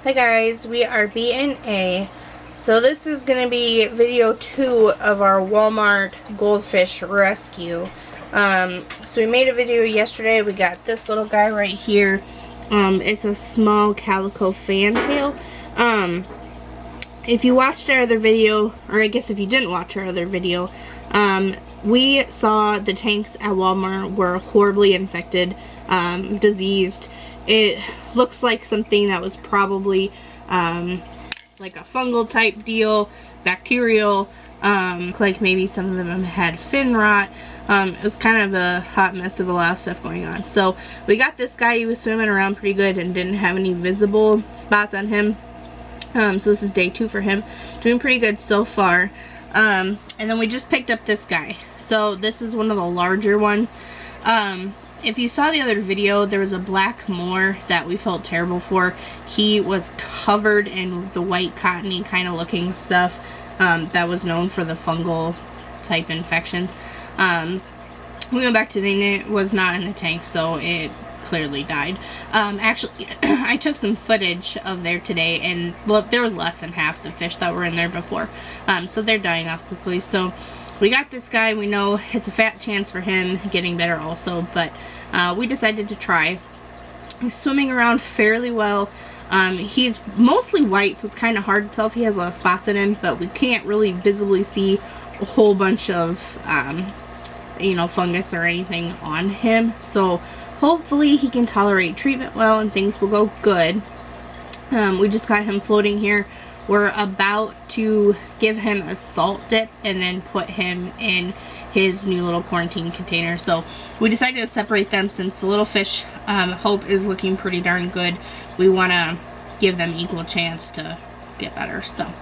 Hi guys, we are B&A. So this is going to be video 2 of our Walmart goldfish rescue. So we made a video yesterday. We got this little guy right here. It's a small calico fantail. If you watched our other video, or I guess if you didn't watch our other video, we saw the tanks at Walmart were horribly infected, diseased. It looks like something that was probably like a fungal type deal, bacterial, like maybe some of them had fin rot. It was kind of a hot mess of a lot of stuff going on. So we got this guy. He was swimming around pretty good and didn't have any visible spots on him. So this is day 2 for him. Doing pretty good so far. And then we just picked up this guy. So this is one of the larger ones. If you saw the other video, there was a black Moor that we felt terrible for. He was covered in the white cottony kind of looking stuff that was known for the fungal type infections. We went back to the it was not in the tank, so it clearly died. Actually, I took some footage of there today, and look, there was less than half the fish that were in there before. So they're dying off quickly. So we got this guy. We know it's a fat chance for him getting better also, but we decided to try. He's swimming around fairly well. He's mostly white, so it's kind of hard to tell if he has a lot of spots in him, but we can't really visibly see a whole bunch of fungus or anything on him. So hopefully he can tolerate treatment well and things will go good. We just got him floating here. We're about to give him a salt dip and then put him in his new little quarantine container. So we decided to separate them since the little fish, Hope, is looking pretty darn good. We want to give them equal chance to get better. So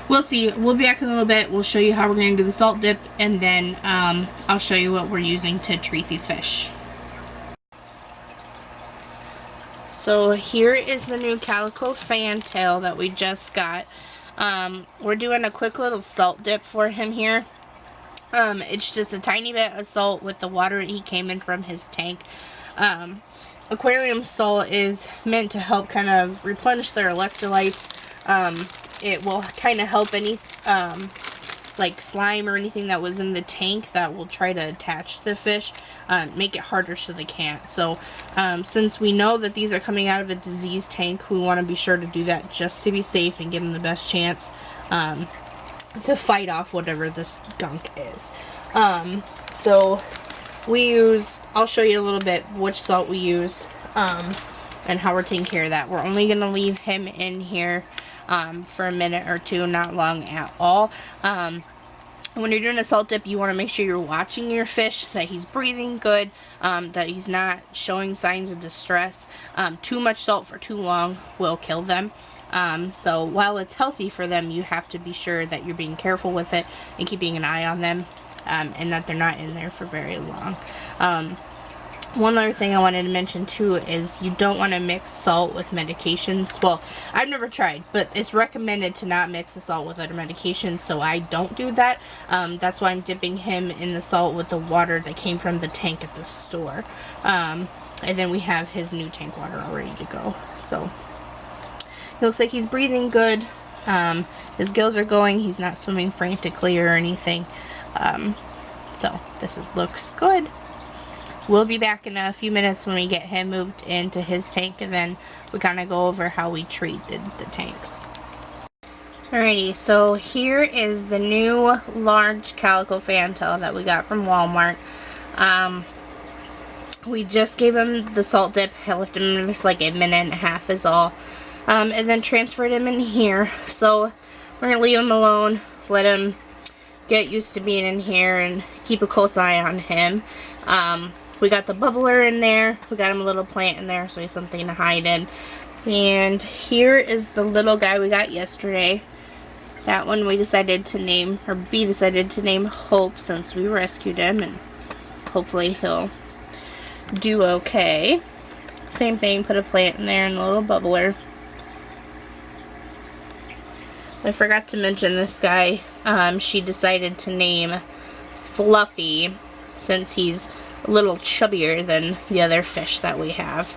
we'll see. We'll be back in a little bit. We'll show you how we're going to do the salt dip, and then I'll show you what we're using to treat these fish. So here is the new calico fantail that we just got. We're doing a quick little salt dip for him here. It's just a tiny bit of salt with the water he came in from his tank. Aquarium salt is meant to help kind of replenish their electrolytes. It will kind of help any like slime or anything that was in the tank that will try to attach to the fish, make it harder so they can't. So since we know that these are coming out of a diseased tank, we want to be sure to do that just to be safe and give them the best chance to fight off whatever this gunk is. So we use, I'll show you a little bit which salt we use and how we're taking care of that. We're only going to leave him in here for a minute or two, not long at all. When you're doing a salt dip, you want to make sure you're watching your fish, that he's breathing good, that he's not showing signs of distress. Too much salt for too long will kill them. So while it's healthy for them, you have to be sure that you're being careful with it and keeping an eye on them, and that they're not in there for very long. One other thing I wanted to mention too is you don't want to mix salt with medications. Well, I've never tried, but it's recommended to not mix the salt with other medications, so I don't do that. That's why I'm dipping him in the salt with the water that came from the tank at the store. And then we have his new tank water all ready to go. So he looks like he's breathing good. His gills are going. He's not swimming frantically or anything. So this looks good. We'll be back in a few minutes when we get him moved into his tank, and then we kind of go over how we treated the tanks. Alrighty, so here is the new large calico fantail that we got from Walmart. We just gave him the salt dip. I left him in there for like a minute and a half is all. And then transferred him in here. So we're going to leave him alone, let him get used to being in here, and keep a close eye on him. We got the bubbler in there. We got him a little plant in there so he has something to hide in. And here is the little guy we got yesterday. That one we decided to name, or B decided to name Hope, since we rescued him, and hopefully he'll do okay. Same thing, put a plant in there and a little bubbler. I forgot to mention this guy. She decided to name Fluffy, since he's a little chubbier than the other fish that we have.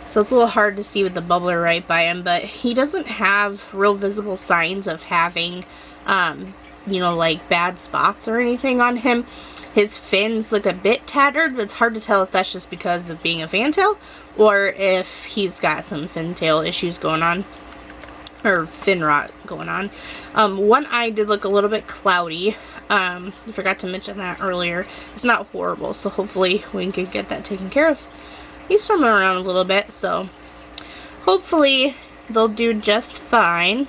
So it's a little hard to see with the bubbler right by him, but he doesn't have real visible signs of having, you know, like bad spots or anything on him. His fins look a bit tattered, but it's hard to tell if that's just because of being a fantail or if he's got some fin tail issues going on, or fin rot going on. One eye did look a little bit cloudy. I forgot to mention that earlier. It's not horrible, so hopefully we can get that taken care of. He's swimming around a little bit, so hopefully they'll do just fine.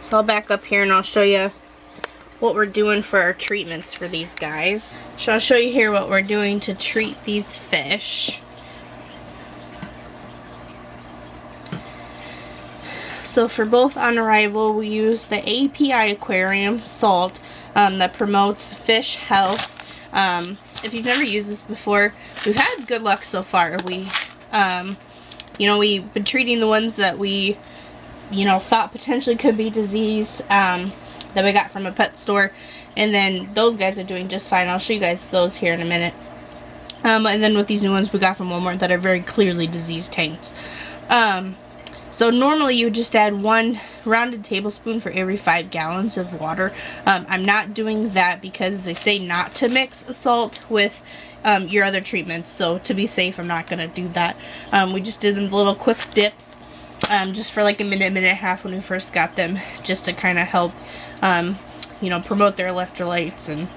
So I'll back up here and I'll show you what we're doing for our treatments for these guys. So I'll show you here what we're doing to treat these fish. So for both on arrival, we use the API Aquarium salt that promotes fish health. If you've never used this before, we've had good luck so far. You know, we've been treating the ones that we, you know, thought potentially could be diseased, that we got from a pet store, and then those guys are doing just fine. I'll show you guys those here in a minute. And then with these new ones we got from Walmart that are very clearly diseased tanks. So normally you would just add 1 rounded tablespoon for every 5 gallons of water. I'm not doing that because they say not to mix salt with your other treatments. So to be safe, I'm not going to do that. We just did them little quick dips, just for like a minute, minute and a half when we first got them, just to kind of help, you know, promote their electrolytes and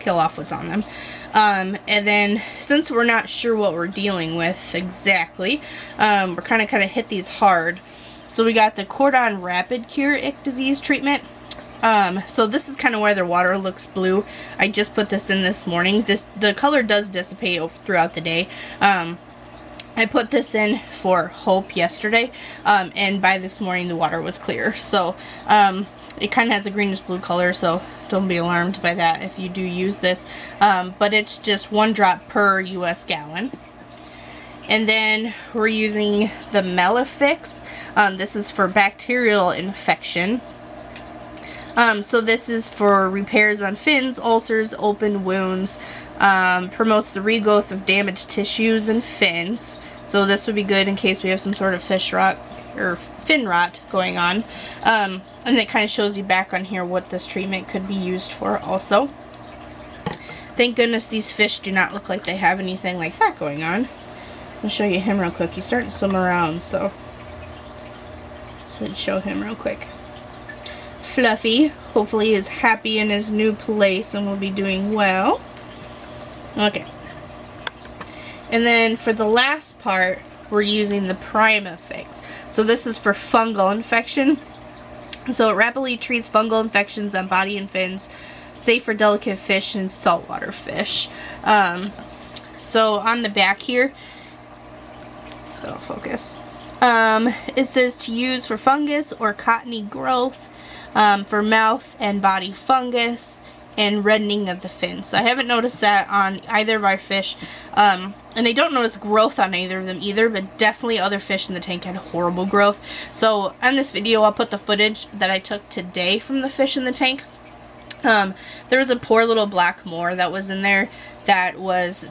kill off what's on them. And then since we're not sure what we're dealing with exactly, we're kind of hit these hard. So we got the Cordon Rapid Cure Ick Disease treatment. So this is kind of why their water looks blue. I just put this in this morning. The color does dissipate throughout the day. I put this in for Hope yesterday, and by this morning the water was clear. So it kind of has a greenish blue color, so don't be alarmed by that if you do use this. But it's just 1 drop per US gallon. And then we're using the Melifix. This is for bacterial infection. So this is for repairs on fins, ulcers, open wounds, promotes the regrowth of damaged tissues and fins. So this would be good in case we have some sort of fish rot or fin rot going on. And it kind of shows you back on here what this treatment could be used for also. Thank goodness these fish do not look like they have anything like that going on. I'll show you him real quick. He's starting to swim around, so let's show him real quick. Fluffy, hopefully is happy in his new place and will be doing well. Okay. And then for the last part, we're using the Primafix. So this is for fungal infection. So it rapidly treats fungal infections on body and fins, safe for delicate fish and saltwater fish. So on the back here, that'll focus. It says to use for fungus or cottony growth, for mouth and body fungus, and reddening of the fins. So I haven't noticed that on either of our fish. And I don't notice growth on either of them either, but definitely other fish in the tank had horrible growth. So on this video, I'll put the footage that I took today from the fish in the tank. There was a poor little black moor that was in there that was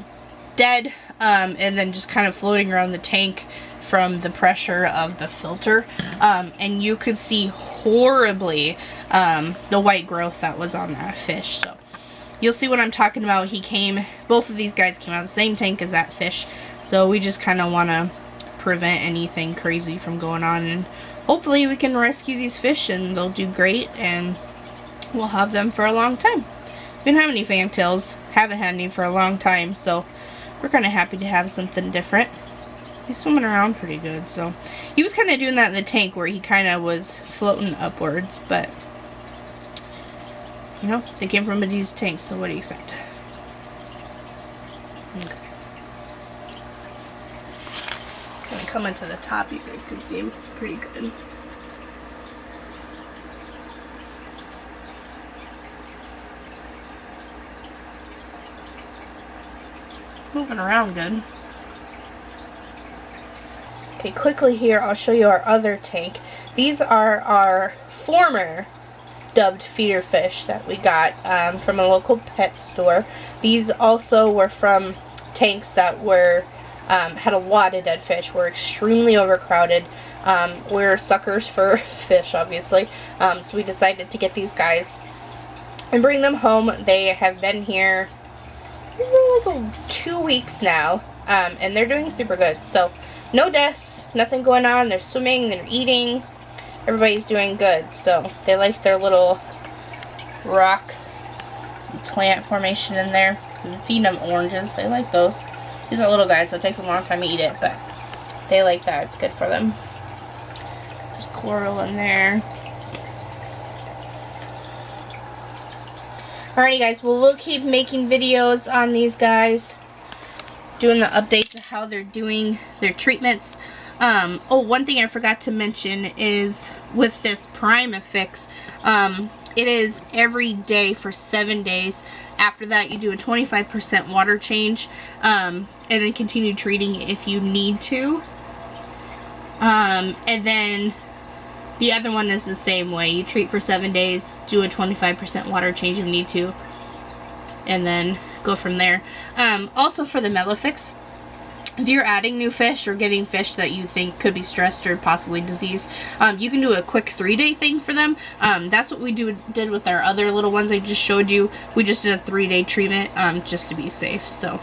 dead, and then just kind of floating around the tank from the pressure of the filter. And you could see horribly the white growth that was on that fish. So you'll see what I'm talking about. Both of these guys came out of the same tank as that fish. So we just kind of want to prevent anything crazy from going on. And hopefully we can rescue these fish and they'll do great. And we'll have them for a long time. We don't have any fantails. Haven't had any for a long time. So we're kind of happy to have something different. He's swimming around pretty good. So he was kind of doing that in the tank where he kind of was floating upwards. But you know, they came from these tanks, so what do you expect? Okay. It's kind of coming to the top. You guys can see him pretty good. It's moving around good. Okay, quickly here, I'll show you our other tank. These are our former dubbed feeder fish that we got from a local pet store. These also were from tanks that were had a lot of dead fish. We're extremely overcrowded. We're suckers for fish, obviously. So we decided to get these guys and bring them home. They have been here like 2 weeks now, and they're doing super good. So no deaths, nothing going on. They're swimming, they're eating. Everybody's doing good. So they like their little rock plant formation in there. I'm feeding them oranges. They like those. These are little guys, so it takes a long time to eat it, but they like that. It's good for them. There's coral in there. Alrighty guys, well, we'll keep making videos on these guys, doing the updates of how they're doing their treatments. Oh, one thing I forgot to mention is with this Primafix, it is every day for 7 days. After that, you do a 25% water change, and then continue treating if you need to. And then the other one is the same way. You treat for 7 days, do a 25% water change if you need to, and then go from there. Also for the Melafix, if you're adding new fish or getting fish that you think could be stressed or possibly diseased, you can do a quick 3-day thing for them. That's what we did with our other little ones I just showed you. We just did a 3-day treatment just to be safe. So,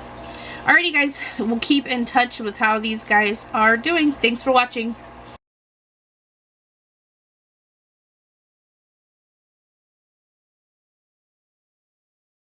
alrighty guys, we'll keep in touch with how these guys are doing. Thanks for watching.